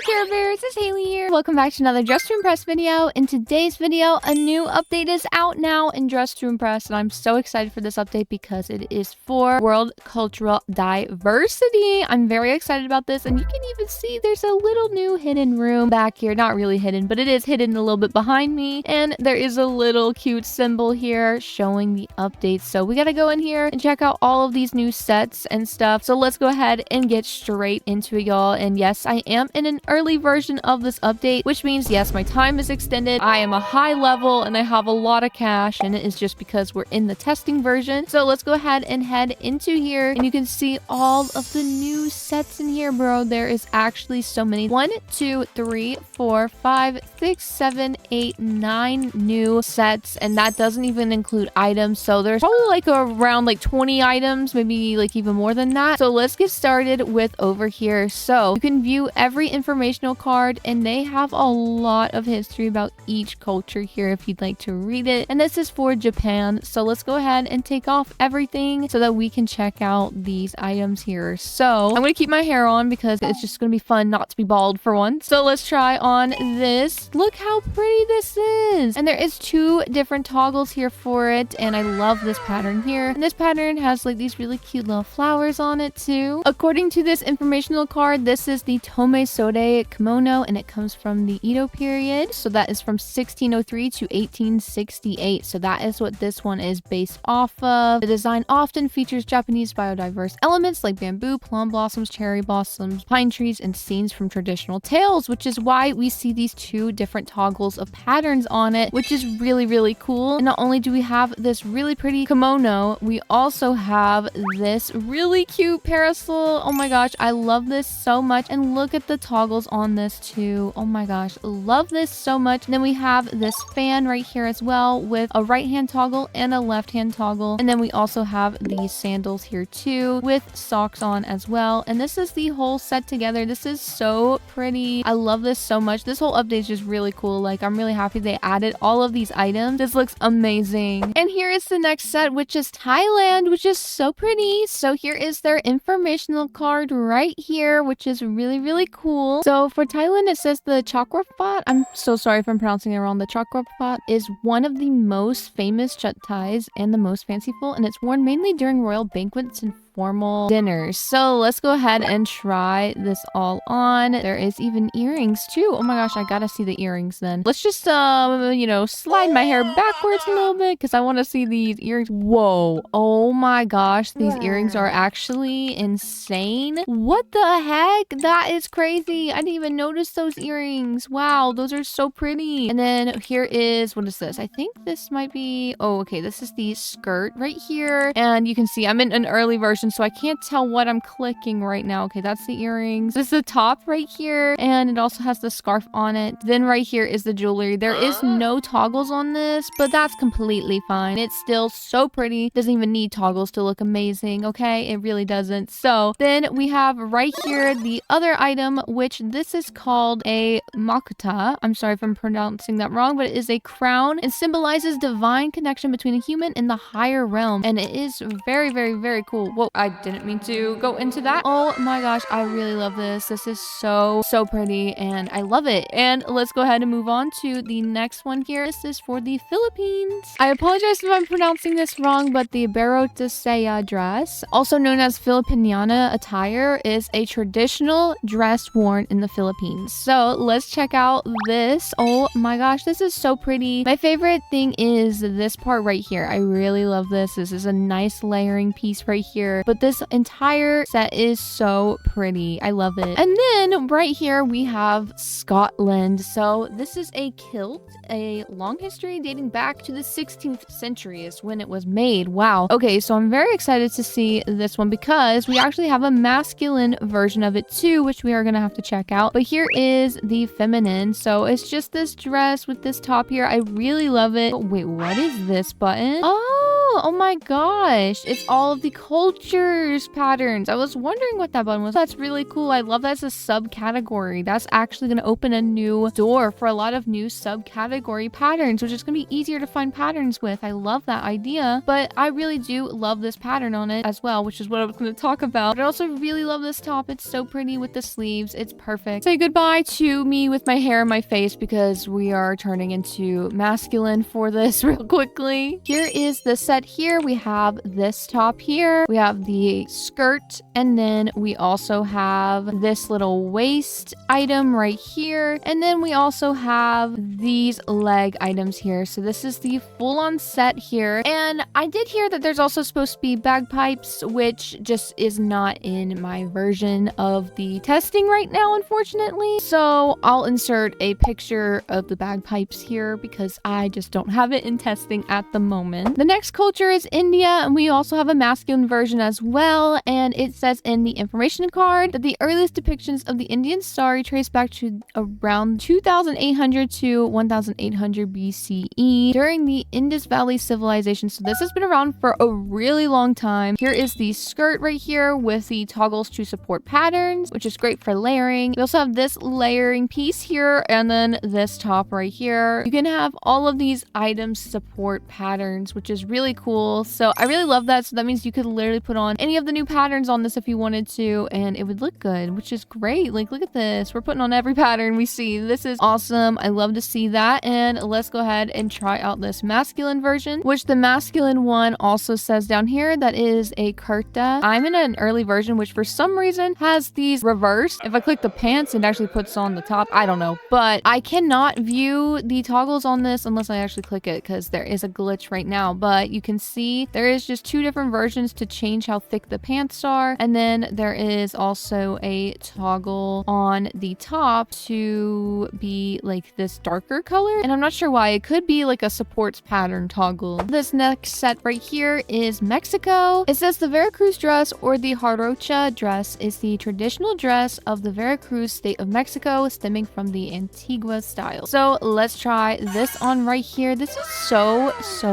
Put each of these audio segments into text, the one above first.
Hey Care Bears, it's Haley here. Welcome back to another Dress to Impress video. In today's video, a new update is out now in Dress to Impress, and I'm so excited for this update because it is for World Cultural Diversity. I'm very excited about this, and you can even see there's a little new hidden room back here. Not really hidden, but it is hidden a little bit behind me, and there is a little cute symbol here showing the updates. So we gotta go in here and check out all of these new sets and stuff. So let's go ahead and get straight into it, y'all. And yes, I am in an early version of this update, which means yes, my time is extended. I am a high level and I have a lot of cash, and it is just because we're in the testing version. So let's go ahead and head into here, and you can see all of the new sets in here, bro. There is actually so many. 1, 2, 3, 4, 5, 6, 7, 8, 9 new sets, and that doesn't even include items. So there's probably like around like 20 items, maybe like even more than that. So let's get started with over here. So you can view every informational card, and they have a lot of history about each culture here if you'd like to read it. And this is for Japan. So let's go ahead and take off everything so that we can check out these items here. So I'm going to keep my hair on because it's just going to be fun not to be bald for once. So let's try on this. Look how pretty this is. And there is 2 different toggles here for it, and I love this pattern here. And this pattern has like these really cute little flowers on it too. According to this informational card, this is the 𝘾𝙧𝙚𝙙𝙪 kimono, and it comes from the Edo period. So that is from 1603 to 1868. So that is what this one is based off of. The design often features Japanese biodiverse elements like bamboo, plum blossoms, cherry blossoms, pine trees, and scenes from traditional tales, which is why we see these 2 different toggles of patterns on it, which is really, really cool. And not only do we have this really pretty kimono, we also have this really cute parasol. Oh my gosh, I love this so much. And look at the toggles on this too. Oh my gosh, love this so much. And then we have this fan right here as well with a right hand toggle and a left hand toggle. And then we also have these sandals here too with socks on as well. And this is the whole set together. This is so pretty. I love this so much. This whole update is just really cool. Like, I'm really happy they added all of these items. This looks amazing. And here is the next set, which is Thailand, which is so pretty. So here is their informational card right here, which is really, really cool. So for Thailand, it says the chakra pot. I'm so sorry if I'm pronouncing it wrong. The chakra pot is one of the most famous chut ties and the most fanciful, and it's worn mainly during royal banquets and formal dinners. So let's go ahead and try this all on. There is even earrings too. Oh my gosh, I gotta see the earrings then. Let's just you know, slide my hair backwards a little bit because I want to see these earrings. Whoa, oh my gosh, these earrings are actually insane. What the heck? That is crazy. I didn't even notice those earrings. Wow, those are so pretty. And then here is, what is this? I think this might be, oh okay, this is the skirt right here, and you can see I'm in an early version, so I can't tell what I'm clicking right now. Okay, that's the earrings. This is the top right here, and it also has the scarf on it. Then right here is the jewelry. There is no toggles on this, but that's completely fine. It's still so pretty. Doesn't even need toggles to look amazing, okay? It really doesn't. So then we have right here the other item, which this is called a makuta. I'm sorry if I'm pronouncing that wrong, but it is a crown and symbolizes divine connection between a human and the higher realm, and it is very, very, very cool. Whoa, I didn't mean to go into that. Oh my gosh, I really love this. This is so pretty, and I love it. And let's go ahead and move on to the next one here. This is for the Philippines. I apologize if I'm pronouncing this wrong, but the 𝘾𝙧𝙚𝙪𝙩 dress, also known as Filipiniana attire, is a traditional dress worn in the Philippines. So let's check out this. Oh my gosh, this is so pretty. My favorite thing is this part right here. I really love this. This is a nice layering piece right here, but this entire set is so pretty. I love it. And then right here we have Scotland. So this is a kilt, a long history dating back to the 16th century is when it was made. Wow. Okay, so I'm very excited to see this one because we actually have a masculine version of it too, which we are gonna have to check out. But here is the feminine. So it's just this dress with this top here. I really love it. Oh, wait, what is this button? Oh, Oh my gosh. It's all of the cultures patterns. I was wondering what that button was. That's really cool. I love that as a subcategory. That's actually going to open a new door for a lot of new subcategory patterns, which is going to be easier to find patterns with. I love that idea, but I really do love this pattern on it as well, which is what I was going to talk about. But I also really love this top. It's so pretty with the sleeves. It's perfect. Say goodbye to me with my hair and my face because we are turning into masculine for this real quickly. Here is the set here. We have this top here. We have the skirt, and then we also have this little waist item right here. And then we also have these leg items here. So this is the full-on set here. And I did hear that there's also supposed to be bagpipes, which just is not in my version of the testing right now, unfortunately. So I'll insert a picture of the bagpipes here because I just don't have it in testing at the moment. The next culture is India, and we also have a masculine version as well. And it says in the information card that the earliest depictions of the Indian sari trace back to around 2800 to 1800 BCE during the Indus Valley civilization. So this has been around for a really long time. Here is the skirt right here with the toggles to support patterns, which is great for layering. We also have this layering piece here, and then this top right here. You can have all of these items support patterns, which is really cool. So I really love that. So that means you could literally put on any of the new patterns on this if you wanted to, and it would look good, which is great. Like, look at this. We're putting on every pattern we see. This is awesome. I love to see that. And let's go ahead and try out this masculine version, which the masculine one also says down here that is a kurta. I'm in an early version, which for some reason has these reversed. If I click the pants, it actually puts on the top. I don't know, but I cannot view the toggles on this unless I actually click it because there is a glitch right now. But you can see there is just two different versions to change how thick the pants are. And then there is also a toggle on the top to be like this darker color. And I'm not sure why. It could be like a supports pattern toggle. This next set right here is Mexico. It says the Veracruz dress or the jarocha dress is the traditional dress of the Veracruz state of Mexico, stemming from the Antigua style. So let's try this on right here. This is so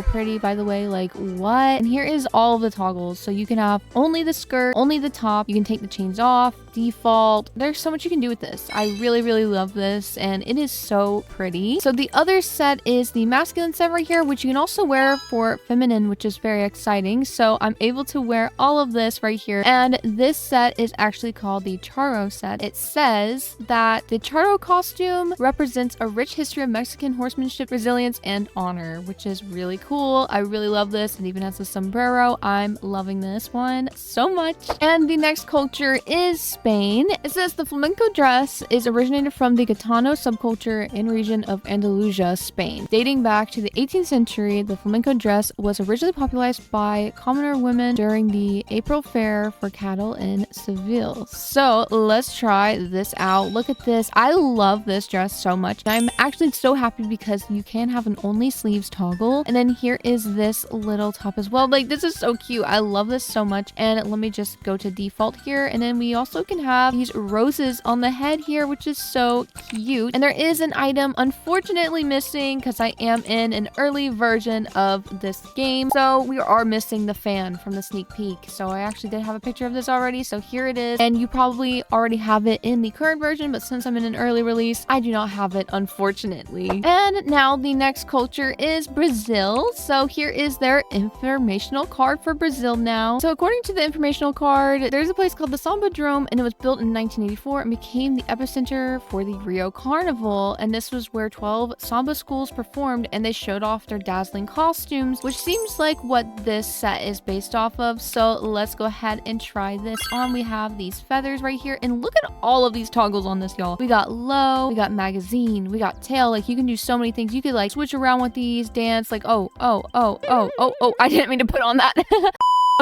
pretty, by the way. Like, what? And here is all of the toggles. So you can have only the skirt, only the top. You can take the chains off, default. There's so much you can do with this. I really love this, and it is so pretty. So the other set is the masculine set right here, which you can also wear for feminine, which is very exciting. So I'm able to wear all of this right here. And this set is actually called the charro set. It says that the charro costume represents a rich history of Mexican horsemanship, resilience, and honor, which is really cool. I really love this. It even has a sombrero. I'm loving this one so much. And the next culture is Spain. It says the flamenco dress is originated from the Gitano subculture in region of Andalusia, Spain. Dating back to the 18th century, the flamenco dress was originally popularized by commoner women during the April fair for cattle in Seville. So let's try this out. Look at this. I love this dress so much. I'm actually so happy because you can have an only sleeves toggle. And then here is this little top as well. Like, this is so cute. I love this so much. And let me just go to default here. And then we also can have these roses on the head here, which is so cute. And there is an item unfortunately missing because I am in an early version of this game. So we are missing the fan from the sneak peek. So I actually did have a picture of this already. So here it is. And you probably already have it in the current version, but since I'm in an early release, I do not have it, unfortunately. And now the next culture is Brazil. So here is their informational card for Brazil now. So according to the informational card, there's a place called the Sambadrome, and it was built in 1984 and became the epicenter for the Rio Carnival. And this was where 12 samba schools performed, and they showed off their dazzling costumes, which seems like what this set is based off of. So let's go ahead and try this on. We have these feathers right here, and look at all of these toggles on this, y'all. We got low, we got magazine, we got tail. Like, you can do so many things. You could like switch around with these, dance, like, oh, I didn't mean to put on that.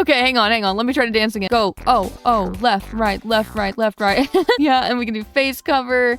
Okay, hang on. Let me try to dance again. Go. Oh, left, right, left, right, left, right. Yeah, and we can do face cover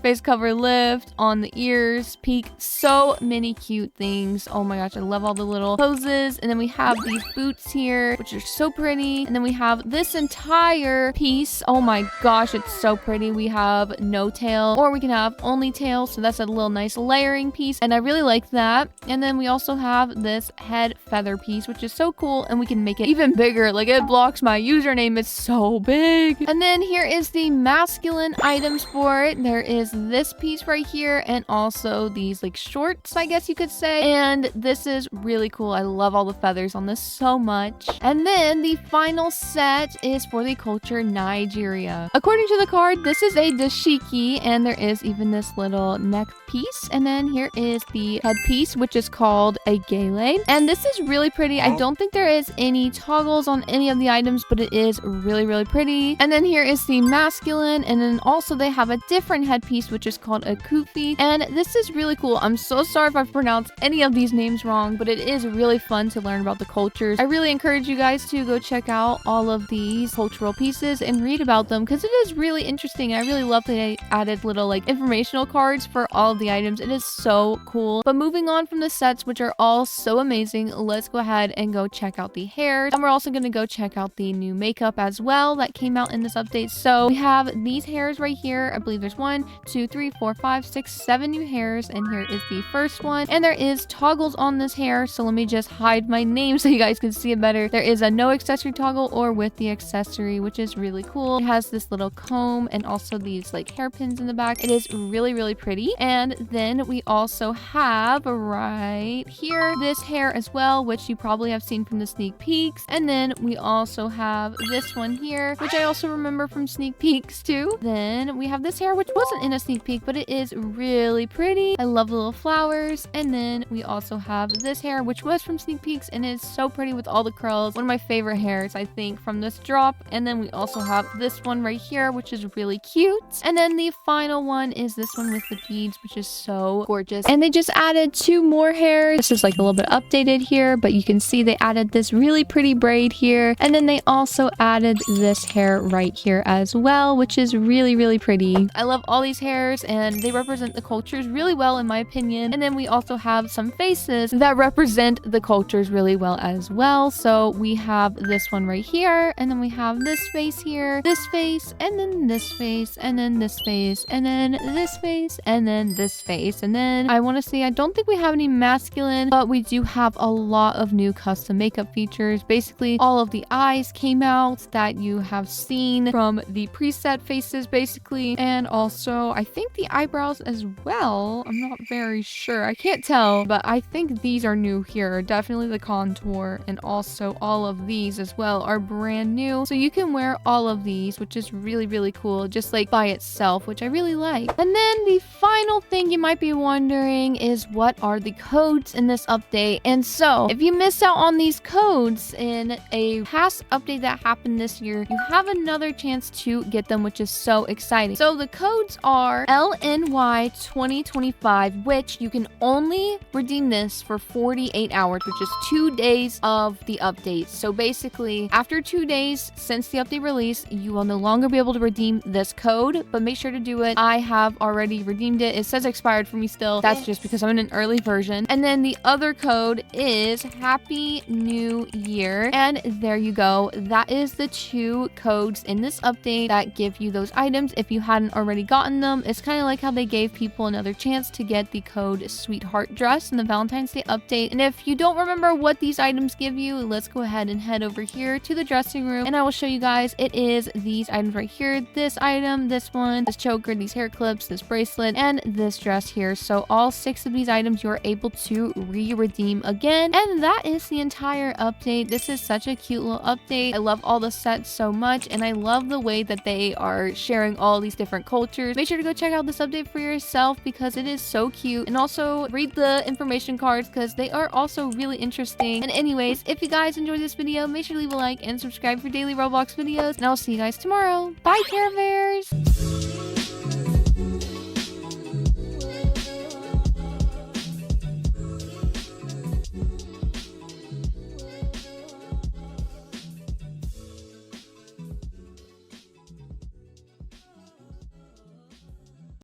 lift on the ears, peak. So many cute things. Oh my gosh, I love all the little poses. And then we have these boots here, which are so pretty. And then we have this entire piece. Oh my gosh, it's so pretty. We have no tail, or we can have only tail. So that's a little nice layering piece. And I really like that. And then we also have this head feather piece, which is so cool. And we can make it even bigger. Like, it blocks my username. It's so big. And then here is the masculine items for it. There is this piece right here, and also these like shorts, I guess you could say. And this is really cool. I love all the feathers on this so much. And then the final set is for the culture Nigeria. According to the card, this is a dashiki, and there is even this little neck piece. And then here is the headpiece, which is called a gele. And this is really pretty. I don't think there is any toggles on any of the items, but it is really, really pretty. And then here is the masculine, and then also they have a different headpiece, which is called a kufi. And this is really cool. I'm so sorry if I pronounced any of these names wrong, but it is really fun to learn about the cultures. I really encourage you guys to go check out all of these cultural pieces and read about them, because it is really interesting. I really love that they added little like informational cards for all of the items. It is so cool. But moving on from the sets, which are all so amazing, let's go ahead and go check out the hairs. And we're also going to go check out the new makeup as well that came out in this update. So we have these hairs right here. I believe there's 1, 2, 3, 4, 5, 6, 7 new hairs, and here is the first one. And there is toggles on this hair, so let me just hide my name so you guys can see it better. There is a no accessory toggle or with the accessory, which is really cool. It has this little comb and also these like hairpins in the back. It is really, really pretty. And then we also have right here this hair as well, which you probably have seen from the sneak peeks. And then we also have this one here, which I also remember from sneak peeks too. Then we have this hair, which wasn't in a sneak peek, but it is really pretty. I love the little flowers. And then we also have this hair, which was from sneak peeks, and it's so pretty with all the curls. One of my favorite hairs, I think, from this drop. And then we also have this one right here, which is really cute. And then the final one is this one with the beads, which is so gorgeous. And they just added 2 more hairs. This is like a little bit updated here, but you can see they added this really pretty braid here. And then they also added this hair right here as well, which is really, really pretty. I love all these hairs, and they represent the cultures really well in my opinion. And then we also have some faces that represent the cultures really well as well. So we have this one right here, and then we have this face here, this face, and then this face, and then this face, and then this face, and then this face. And then I want to say I don't think we have any masculine, but we do have a lot of new custom makeup features. Basically, all of the eyes came out that you have seen from the preset faces basically, and also I think the eyebrows as well. I'm not very sure, I can't tell, but I think these are new here. Definitely the contour, and also all of these as well are brand new, so you can wear all of these, which is really, really cool, just like by itself, which I really like. And then the final thing you might be wondering is, what are the codes in this update? And so if you missed out on these codes in a past update that happened this year, you have another chance to get them, which is so exciting. So the codes are LNY 2025, which you can only redeem this for 48 hours, which is 2 days of the update. So basically, after 2 days since the update release, you will no longer be able to redeem this code, but make sure to do it. I have already redeemed it. It says expired for me still. That's just because I'm in an early version. And then the other code is Happy New Year. And there you go. That is the 2 codes in this update that give you those items if you hadn't already gotten them. It's kind of like how they gave people another chance to get the code Sweetheart Dress in the Valentine's Day update. And if you don't remember what these items give you, let's go ahead and head over here to the dressing room, and I will show you guys. It is these items right here. This item, this one, this choker, these hair clips, this bracelet, and this dress here. So all 6 of these items you're able to re-redeem again. And that is the entire update. This is such a cute little update. I love all the sets so much, and I love the way that they are sharing all these different cultures. Make sure to go check out this update for yourself because it is so cute, and also read the information cards because they are also really interesting. And anyways, if you guys enjoyed this video, make sure to leave a like and subscribe for daily Roblox videos, and I'll see you guys tomorrow. Bye, Care Bears!